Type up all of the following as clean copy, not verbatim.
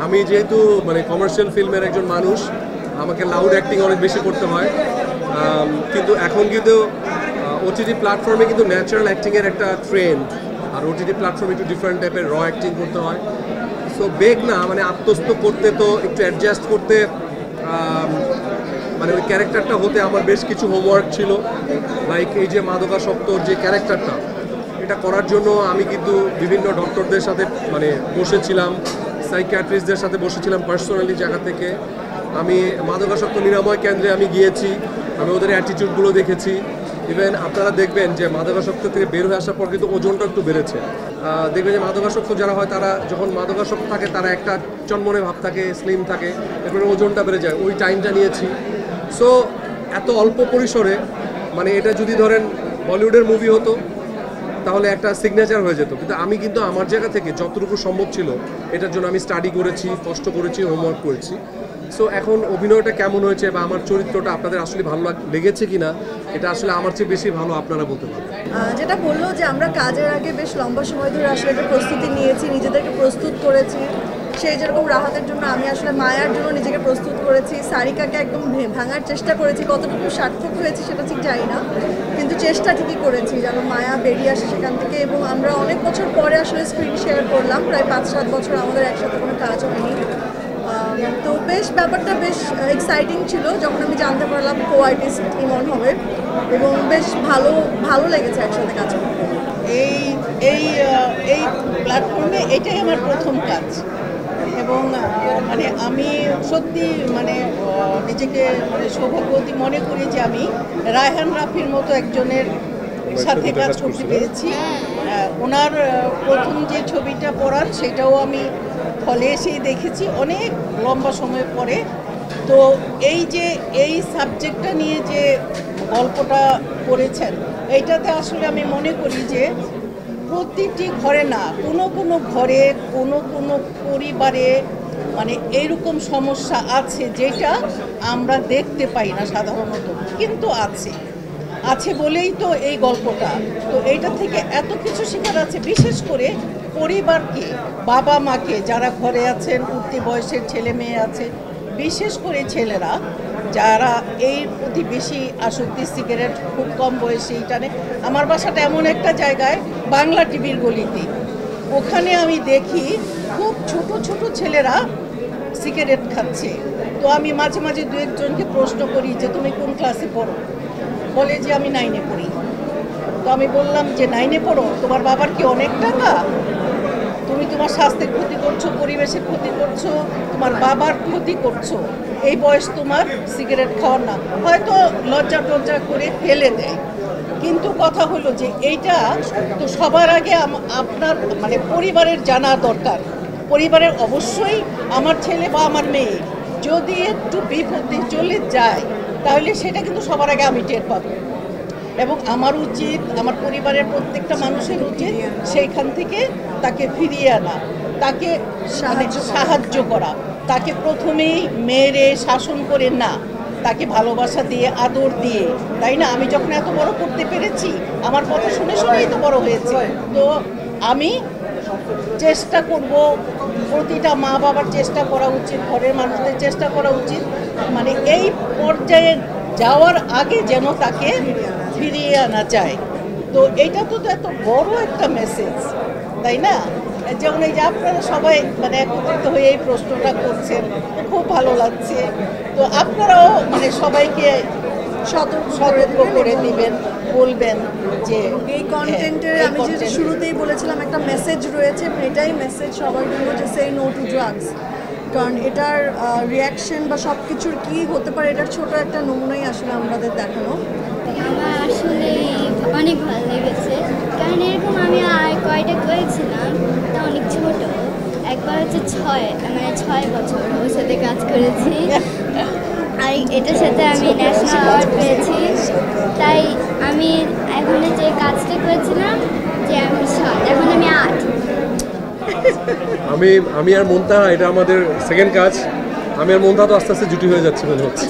আমি যেহেতু মানে কমার্শিয়াল ফিল্মের একজন মানুষ, আমাকে লাউড অ্যাক্টিং অনেক বেশি করতে হয়, কিন্তু এখন কিন্তু ওটিটি প্ল্যাটফর্মে কিন্তু ন্যাচারাল অ্যাক্টিংয়ের একটা ট্রেন্ড, আর ওটিটি প্ল্যাটফর্মে একটু ডিফারেন্ট টাইপের র অ্যাক্টিং করতে হয়। সো বেগ না মানে আত্মস্থ করতে তো একটু অ্যাডজাস্ট করতে মানে ওই ক্যারেক্টারটা হতে আমার বেশ কিছু হোমওয়ার্ক ছিল। লাইক এই যে মাদকাসক্তর যে ক্যারেক্টারটা, এটা করার জন্য আমি কিন্তু বিভিন্ন ডক্টরদের সাথে মানে বসেছিলাম, সাইকিয়াট্রিস্টদের সাথে বসেছিলাম পার্সোনালি জায়গা থেকে। আমি মাদকাসক্ত নিরাময় কেন্দ্রে আমি গিয়েছি, আমি ওদের অ্যাটিটিউডগুলো দেখেছি। ইভেন আপনারা দেখবেন যে মাদকাসক্ত থেকে বের হয়ে আসার পর কিন্তু ওজনটা একটু বেড়েছে। দেখবেন যে মাদকাসক্ত যারা হয় তারা যখন মাদকাসক্ত থাকে তারা একটা চনমনে ভাব থাকে, স্লিম থাকে, এরপরে ওজনটা বেড়ে যায়, ওই টাইমটা নিয়েছি। সো এত অল্প পরিসরে মানে এটা যদি ধরেন বলিউডের মুভি হতো তাহলে একটা সিগনেচার হয়ে যেত, কিন্তু আমি কিন্তু আমার জায়গা থেকে যতটুকু সম্ভব ছিল এটার জন্য আমি স্টাডি করেছি, কষ্ট করেছি, হোমওয়ার্ক করেছি। সো এখন অভিনয়টা কেমন হয়েছে বা আমার চরিত্রটা আপনাদের আসলে ভালো লেগেছে কিনা, এটা আসলে আমার চেয়ে বেশি ভালো আপনারা বলতে পারবেন। যেটা বললো যে আমরা কাজের আগে বেশ লম্বা সময় ধরে আসলে একটা প্রস্তুতি নিয়েছি, নিজেদেরকে প্রস্তুত করেছি। সেই যেরকম রাহাতের জন্য আমি আসলে মায়ার জন্য নিজেকে প্রস্তুত করেছি, সারিকাকে একদম ভাঙার চেষ্টা করেছি। কতটুকু সার্থক হয়েছে সেটা ঠিক জানি না, কিন্তু চেষ্টা ঠিকই করেছি যেন মায়া বেরিয়ে আসে সেখান থেকে। এবং আমরা অনেক বছর পরে আসলে স্ক্রিন শেয়ার করলাম, প্রায় 5-7 বছর আমাদের একসাথে কোনো কাজ হয়নি। তো বেশ ব্যাপারটা বেশ এক্সাইটিং ছিল যখন আমি জানতে পারলাম কো আর্টিস্ট ইমন হবে, এবং বেশ ভালো লেগেছে একসাথে কাজ করতে। এই প্ল্যাটফর্মে এটাই আমার প্রথম কাজ, এবং মানে আমি সত্যি মানে নিজেকে মানে সৌভাগ্যবতী মনে করি যে আমি রায়হান রাফির মতো একজনের সাথে কাজ করতে পেরেছি। ওনার প্রথম যে ছবিটা পড়ার সেটাও আমি হলে এসেই দেখেছি অনেক লম্বা সময় পরে। তো এই যে এই সাবজেক্টটা নিয়ে যে গল্পটা করেছেন, এইটাতে আসলে আমি মনে করি যে প্রতিটি ঘরে না, কোনো ঘরে কোনো পরিবারে মানে এইরকম সমস্যা আছে যেটা আমরা দেখতে পাই না সাধারণত, কিন্তু আছে বলেই তো এই গল্পটা। তো এইটা থেকে এত কিছু শেখার আছে, বিশেষ করে পরিবারকে, বাবা মাকে যারা ঘরে আছেন, উঠতি বয়সের ছেলে মেয়ে আছে, বিশেষ করে ছেলেরা যারা এই প্রতি বেশি আসক্তি, সিগারেট খুব কম বয়সে টানে। আমার বাসাটা এমন একটা জায়গায় বাংলা টিভির গলিতে, ওখানে আমি দেখি খুব ছোট ছেলেরা সিগারেট খাচ্ছে। তো আমি মাঝে মাঝে দু একজনকে প্রশ্ন করি যে তুমি কোন ক্লাসে পড়ো, বলে যে আমি 9-এ পড়ি। তো আমি বললাম যে 9-এ পড়ো, তোমার বাবার কি অনেক টাকা? তুমি তোমার স্বাস্থ্যের ক্ষতি করছো, পরিবেশের ক্ষতি করছো, তোমার বাবার ক্ষতি করছো। এই বয়স তোমার সিগারেট খাওয়ার না, হয়তো লজ্জা টজ্জা করে ফেলে দেয়। কিন্তু কথা হলো যে এইটা তো সবার আগে আপনার মানে পরিবারের জানা দরকার। পরিবারের অবশ্যই আমার ছেলে বা আমার মেয়ে যদি একটু বিপদে চলে যায় তাহলে সেটা কিন্তু সবার আগে আমি টের পাবো, এবং আমার উচিত, আমার পরিবারের প্রত্যেকটা মানুষের উচিত সেইখান থেকে তাকে ফিরিয়ে আনা, তাকে সাহায্য করা, তাকে প্রথমেই মেরে শাসন করে না, তাকে ভালোবাসা দিয়ে, আদর দিয়ে, তাই না? আমি যখন এত বড় করতে পেরেছি আমার কথা শুনেই তো বড় হয়েছে। তো আমি চেষ্টা করব, প্রতিটা মা বাবার চেষ্টা করা উচিত, ঘরের মানুষদের চেষ্টা করা উচিত, মানে এই পর্যায়ে যাওয়ার আগে যেন তাকে ফিরিয়ে আনা যায়। তো এইটা তো এত বড় একটা মেসেজ, তাই না? যেমন এই যে আপনারা সবাই মানে একত্রিত হয়ে এই প্রশ্নটা করছেন, খুব ভালো লাগছে। তো আপনারাও মানে সবাইকে সতর্ক করে দিবেন, বলবেন যে এই কন্টেন্টের আমি যে শুরুতেই বলেছিলাম একটা মেসেজ রয়েছে, এটাই মেসেজ সবার জন্য যে সেই নো টু ড্রাগস। কারণ এটার রিয়াকশন বা সব কিছুর কী হতে পারে এটার ছোট একটা নমুনাই আসলে আমাদের দেখানো। আমার আসলে অনেক ভালো লেগেছে, কারণ এরকম আমি আর কয়টা করেছিলাম, তা অনেক ছোট। একবার হচ্ছে 6 বছর ওর সাথে কাজ করেছি, আর এটার সাথে আমি ন্যাশনাল অ্যাওয়ার্ড পেয়েছি। তাই আমি এখন যে কাজটা করেছিলাম যে আমি 7, এখন আমি 8। আমি আর মুনতাহা, এটা আমাদের সেকেন্ড কাজ। আমি আর মুনতাহা তো আস্তে আস্তে জুটি হয়ে যাচ্ছে মনে হচ্ছে।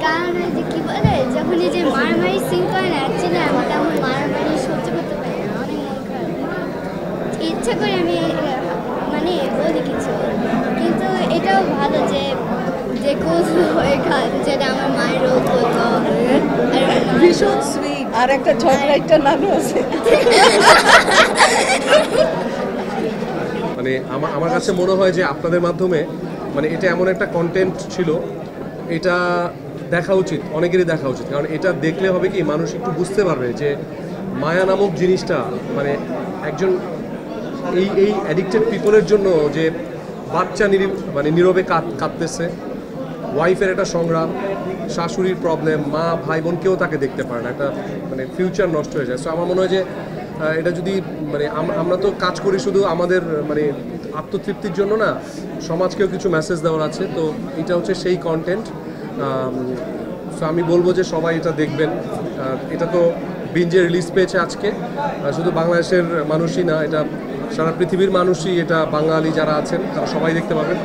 কারণ কি বলে, যখন এই যে মারামারি সিন করে না, অ্যাকচুয়ালি আমি তেমন মারামারি সহ্য করতে পারি না, অনেক ইচ্ছা করে আমি মানে বলি কিছু, কিন্তু এটাও ভালো যে যে কোচ হয়ে খায়, যেটা আমার মায়ের রোল করতো। ভীষণ সুইট। আর একটা ঝগড়াইটা নামও আছে। মানে আমার কাছে মনে হয় যে আপনাদের মাধ্যমে মানে এটা এমন একটা কন্টেন্ট ছিল, এটা দেখা উচিত, অনেকেরই দেখা উচিত। কারণ এটা দেখলে হবে কি, মানুষ একটু বুঝতে পারবে যে মায়া নামক জিনিসটা মানে একজন এই অ্যাডিক্টেড পিপলের জন্য, যে বাচ্চা মানে নীরবে কাঁদতেছে, ওয়াইফের একটা সংগ্রাম, শাশুড়ির প্রবলেম, মা ভাই বোন কেউ তাকে দেখতে পারে না, একটা মানে ফিউচার নষ্ট হয়ে যায়। সো আমার মনে হয় যে এটা যদি মানে আমরা তো কাজ করি শুধু আমাদের মানে আত্মতৃপ্তির জন্য না, সমাজকেও কিছু মেসেজ দেওয়ার আছে। তো এটা হচ্ছে সেই কন্টেন্ট। সো আমি বলবো যে সবাই এটা দেখবেন। এটা তো বিঞ্জে রিলিজ পেয়েছে আজকে, শুধু বাংলাদেশের মানুষই না, এটা সারা পৃথিবীর মানুষই, এটা বাঙালি যারা আছেন তারা সবাই দেখতে পাবেন।